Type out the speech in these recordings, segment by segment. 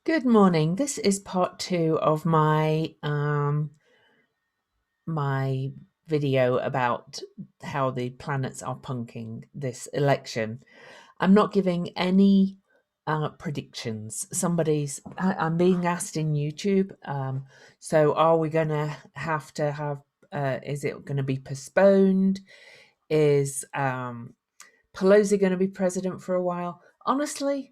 Good morning. This is part 2 of my my video about how the planets are punking this election. I'm not giving any predictions. I'm being asked in YouTube. So are we going to have? Is it going to be postponed? Is Pelosi going to be president for a while? Honestly,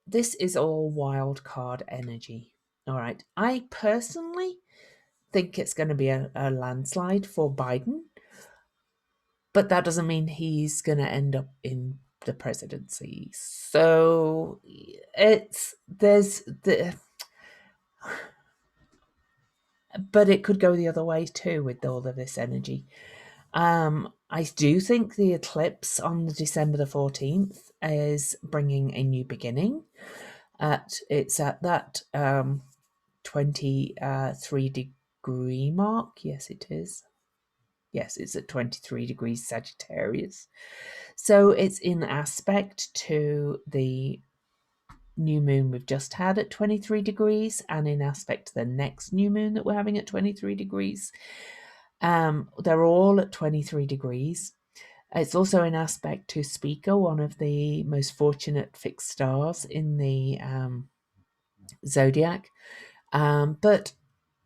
this is all wild card energy. All right. I personally think it's going to be a landslide for Biden, but that doesn't mean he's going to end up in the presidency. So but it could go the other way too with all of this energy. I do think the eclipse on December the 14th is bringing a new beginning. It's at that 23-degree mark. Yes, it is. Yes, it's at 23 degrees Sagittarius. So it's in aspect to the new moon we've just had at 23 degrees and in aspect to the next new moon that we're having at 23 degrees. They're all at 23 degrees. It's also in aspect to Spica, one of the most fortunate fixed stars in the zodiac. But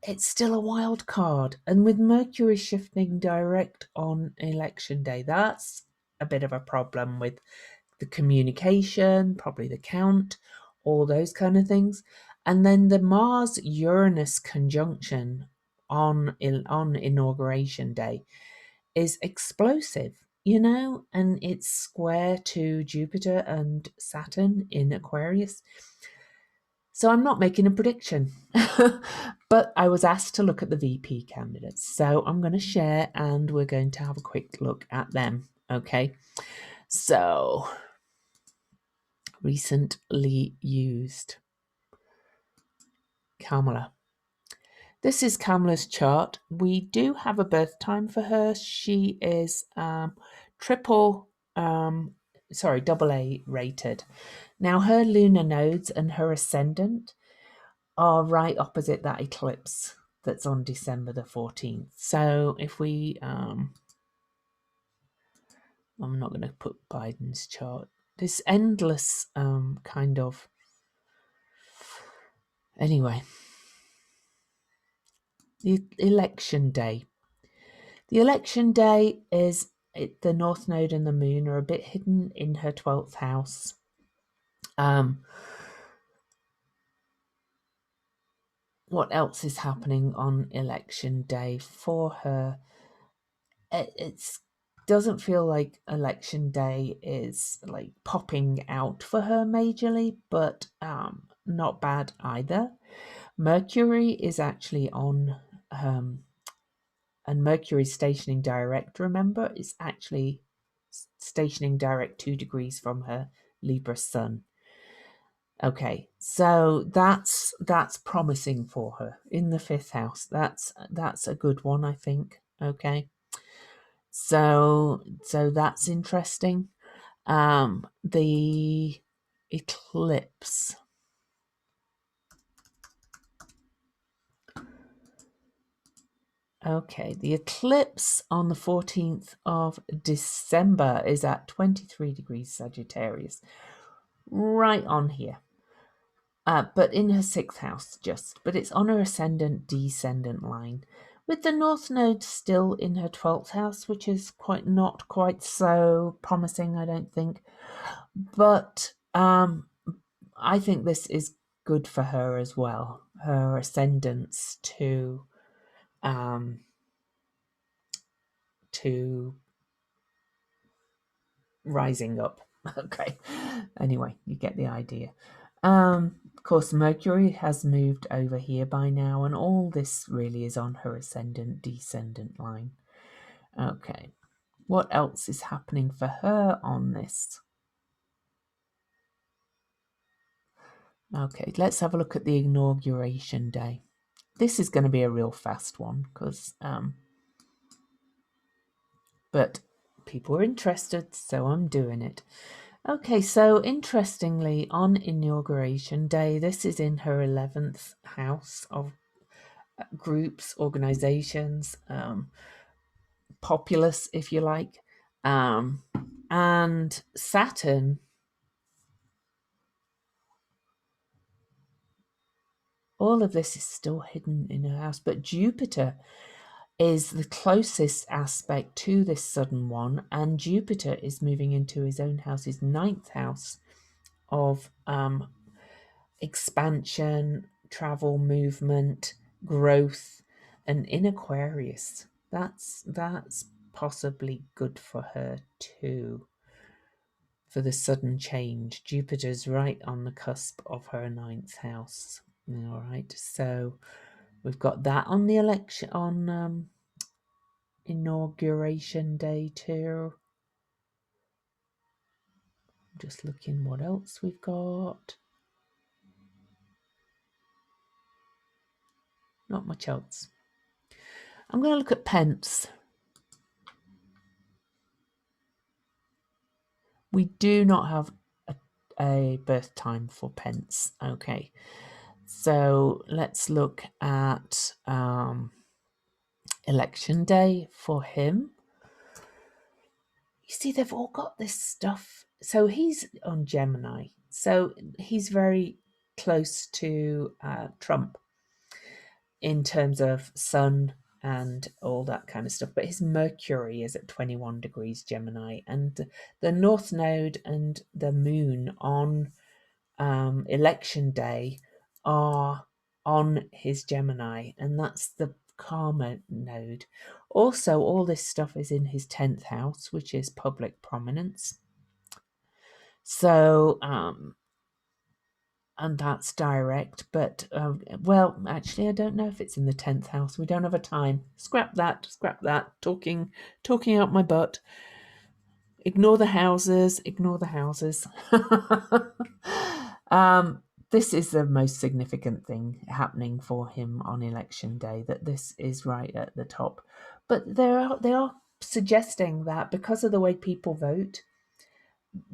it's still a wild card. And with Mercury shifting direct on election day, that's a bit of a problem with the communication, probably the count, all those kind of things. And then the Mars-Uranus conjunction on inauguration day is explosive, and it's square to Jupiter and Saturn in Aquarius. So I'm not making a prediction, but I was asked to look at the VP candidates. So I'm going to share and we're going to have a quick look at them. Okay. So recently used Kamala. This is Kamala's chart. We do have a birth time for her. She is double A rated. Now her lunar nodes and her ascendant are right opposite that eclipse that's on December the 14th. So if we, I'm not going to put Biden's chart. This endless kind of, anyway, the election day. The election day is the North Node and the Moon are a bit hidden in her 12th house. What else is happening on election day for her? It doesn't feel like election day is like popping out for her majorly, but not bad either. Mercury is actually on, and Mercury stationing direct, remember, is actually stationing direct 2 degrees from her Libra sun. Okay, so that's promising for her in the 5th house. That's a good one, I think. Okay. So that's interesting. The eclipse. Okay, the eclipse on the 14th of December is at 23 degrees Sagittarius, right on here. But in her 6th house, but it's on her ascendant descendant line, with the North Node still in her 12th house, which is not quite so promising, I don't think. But I think this is good for her as well. Her ascendance to rising up. Okay. Anyway, you get the idea. Of course, Mercury has moved over here by now, and all this really is on her ascendant descendant line. Okay. What else is happening for her on this? Okay, let's have a look at the inauguration day. This is going to be a real fast one because, but people are interested, so I'm doing it. Okay, so interestingly, on Inauguration Day, this is in her 11th house of groups, organizations, populace, if you like. And Saturn, all of this is still hidden in her house, but Jupiter is the closest aspect to this sudden one, and Jupiter is moving into his own house, his 9th house of expansion, travel, movement, growth, and in Aquarius. That's possibly good for her too. For the sudden change, Jupiter's right on the cusp of her 9th house. All right, so we've got that on the election on Inauguration Day too. Just looking what else we've got. Not much else. I'm going to look at Pence. We do not have a birth time for Pence. Okay, so let's look at election day for him. You see, they've all got this stuff. So he's on Gemini. So he's very close to Trump in terms of sun and all that kind of stuff. But his Mercury is at 21 degrees Gemini. And the North Node and the Moon on election day are on his Gemini. And that's the Karma node. Also, all this stuff is in his 10th house, which is public prominence. So, and that's direct, but, well, actually, I don't know if it's in the 10th house. We don't have a time. Scrap that, talking out my butt. Ignore the houses, this is the most significant thing happening for him on election day, that this is right at the top. But they are suggesting that because of the way people vote,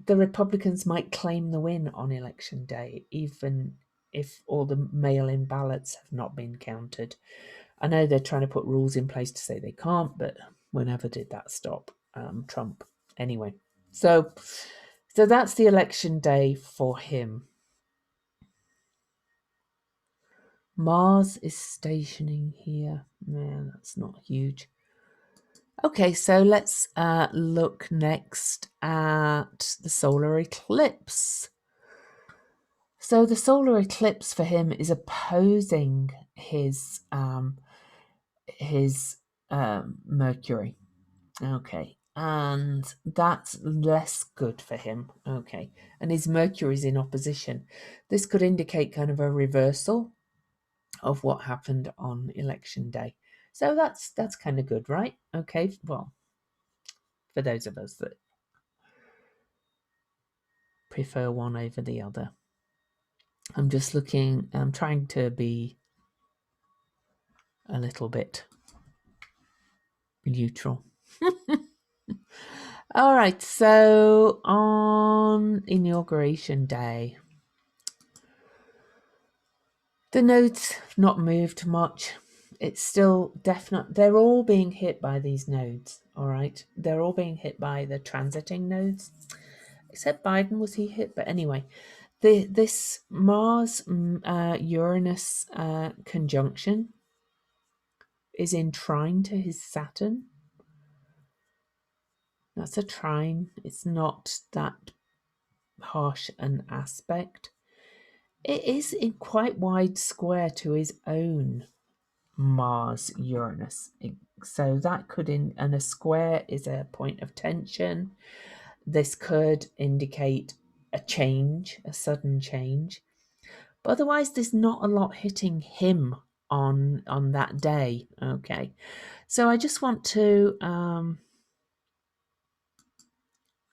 the Republicans might claim the win on election day, even if all the mail-in ballots have not been counted. I know they're trying to put rules in place to say they can't, but whenever did that stop? Trump. Anyway, so that's the election day for him. Mars is stationing here. Man, that's not huge. Okay, so let's look next at the solar eclipse. So the solar eclipse for him is opposing his Mercury. Okay, and that's less good for him. Okay, and his Mercury is in opposition. This could indicate kind of a reversal of what happened on election day. So that's kind of good, right? Okay, well, for those of us that prefer one over the other. I'm just looking, I'm trying to be a little bit neutral. All right, so on Inauguration Day, the nodes have not moved much. It's still definite. They're all being hit by these nodes, all right? They're all being hit by the transiting nodes. Except Biden, was he hit? But anyway, this Mars-Uranus conjunction is in trine to his Saturn. That's a trine. It's not that harsh an aspect. It is in quite wide square to his own Mars-Uranus. So that could, and a square is a point of tension. This could indicate a change, a sudden change. But otherwise, there's not a lot hitting him on that day. Okay, so I just want to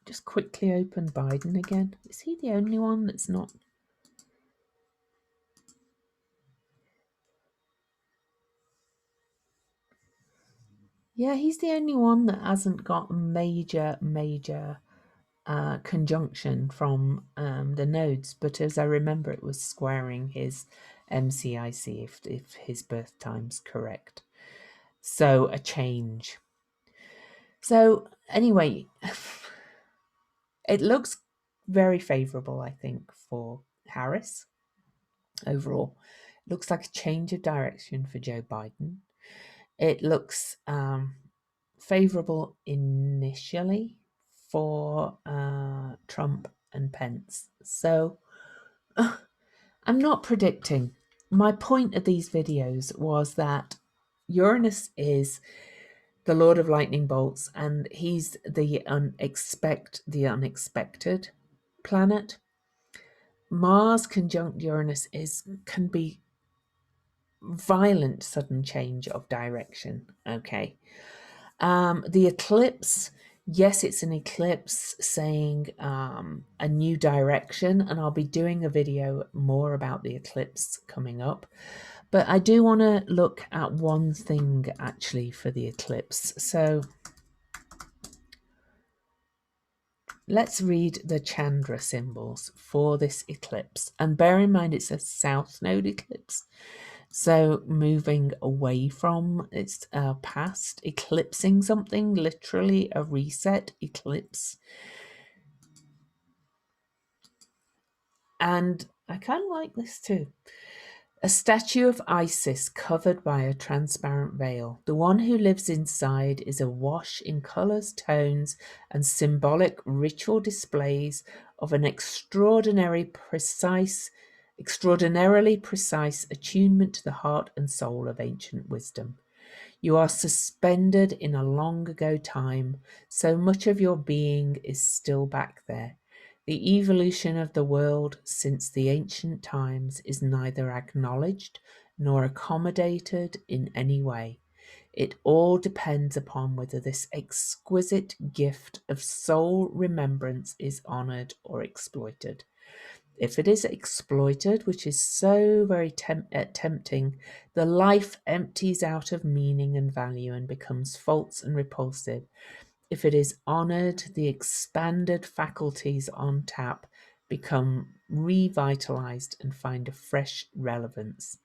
just quickly open Biden again. Is he the only one that's not? Yeah, he's the only one that hasn't got major conjunction from the nodes, but as I remember, it was squaring his MCIC if his birth time's correct. So a change. So anyway, it looks very favourable, I think, for Harris overall. It looks like a change of direction for Joe Biden. It looks favourable initially for Trump and Pence. So I'm not predicting. My point of these videos was that Uranus is the Lord of Lightning Bolts, and he's the unexpected planet. Mars conjunct Uranus can be violent, sudden change of direction. Okay. The eclipse, yes, it's an eclipse saying a new direction, and I'll be doing a video more about the eclipse coming up. But I do want to look at one thing actually for the eclipse. So let's read the Chandra symbols for this eclipse. And bear in mind it's a south node eclipse. So moving away from its past, eclipsing something, literally a reset eclipse. And I kind of like this too. A statue of Isis covered by a transparent veil. The one who lives inside is awash in colours, tones, and symbolic ritual displays of an extraordinarily precise attunement to the heart and soul of ancient wisdom. You are suspended in a long ago time, so much of your being is still back there. The evolution of the world since the ancient times is neither acknowledged nor accommodated in any way. It all depends upon whether this exquisite gift of soul remembrance is honoured or exploited. If it is exploited, which is so very tempting, the life empties out of meaning and value and becomes false and repulsive. If it is honoured, the expanded faculties on tap become revitalized and find a fresh relevance.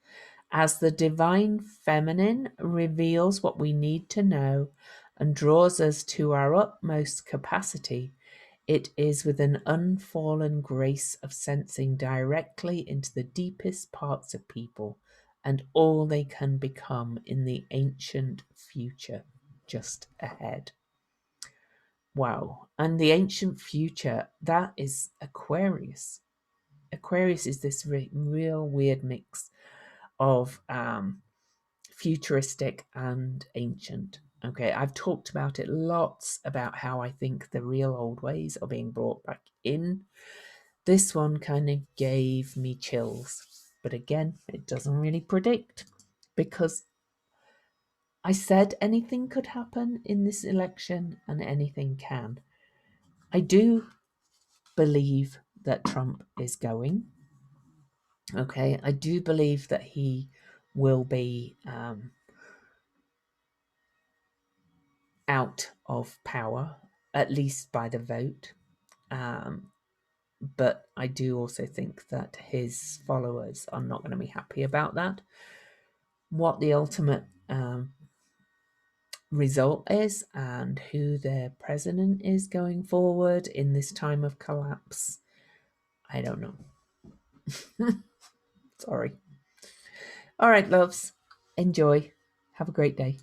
As the divine feminine reveals what we need to know and draws us to our utmost capacity, it is with an unfallen grace of sensing directly into the deepest parts of people and all they can become in the ancient future just ahead. Wow. And the ancient future, that is Aquarius. Aquarius is this real weird mix of futuristic and ancient. Okay, I've talked about it lots about how I think the real old ways are being brought back in. This one kind of gave me chills. But again, it doesn't really predict because I said anything could happen in this election and anything can. I do believe that Trump is going. Okay, I do believe that he will be out of power, at least by the vote. But I do also think that his followers are not going to be happy about that. What the ultimate result is and who their president is going forward in this time of collapse, I don't know. Sorry. All right, loves. Enjoy. Have a great day.